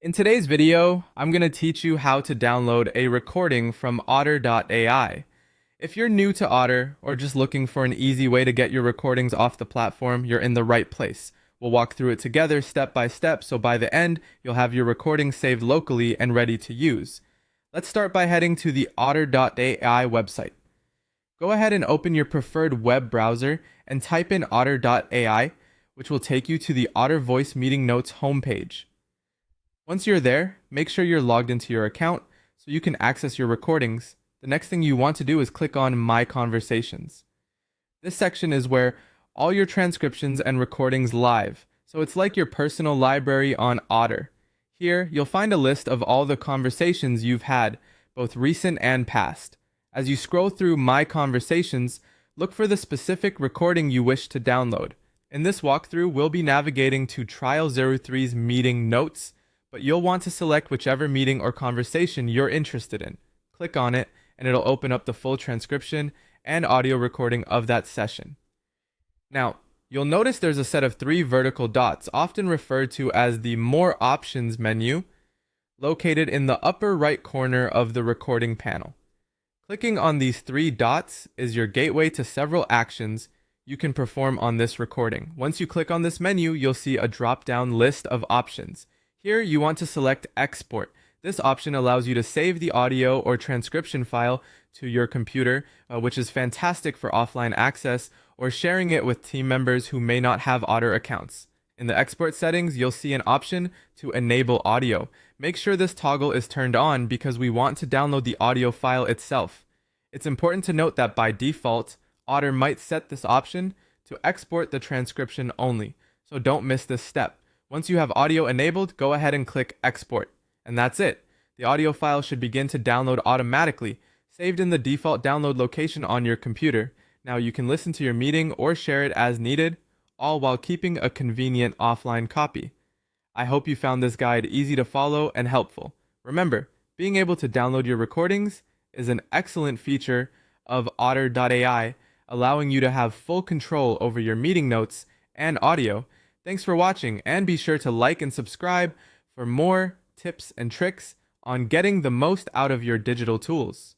In today's video, I'm going to teach you how to download a recording from Otter AI. If you're new to Otter or just looking for an easy way to get your recordings off the platform, you're in the right place. We'll walk through it together step by step, so by the end, you'll have your recording saved locally and ready to use. Let's start by heading to the Otter AI website. Go ahead and open your preferred web browser and type in Otter AI, which will take you to the Otter Voice Meeting Notes homepage. Once you're there, make sure you're logged into your account so you can access your recordings. The next thing you want to do is click on My Conversations. This section is where all your transcriptions and recordings live, so it's like your personal library on Otter. Here, you'll find a list of all the conversations you've had, both recent and past. As you scroll through My Conversations, look for the specific recording you wish to download. In this walkthrough, we'll be navigating to Trial 03's meeting notes, but you'll want to select whichever meeting or conversation you're interested in. Click on it, and it'll open up the full transcription and audio recording of that session. Now, you'll notice there's a set of 3 vertical dots, often referred to as the More Options menu, located in the upper right corner of the recording panel. Clicking on these 3 dots is your gateway to several actions you can perform on this recording. Once you click on this menu, you'll see a drop-down list of options. Here, you want to select Export. This option allows you to save the audio or transcription file to your computer, which is fantastic for offline access or sharing it with team members who may not have Otter accounts. In the export settings, you'll see an option to enable audio. Make sure this toggle is turned on because we want to download the audio file itself. It's important to note that by default, Otter might set this option to export the transcription only, so don't miss this step. Once you have audio enabled, go ahead and click Export. And that's it. The audio file should begin to download automatically, saved in the default download location on your computer. Now you can listen to your meeting or share it as needed, all while keeping a convenient offline copy. I hope you found this guide easy to follow and helpful. Remember, being able to download your recordings is an excellent feature of Otter AI, allowing you to have full control over your meeting notes and audio. Thanks for watching, and be sure to like and subscribe for more tips and tricks on getting the most out of your digital tools.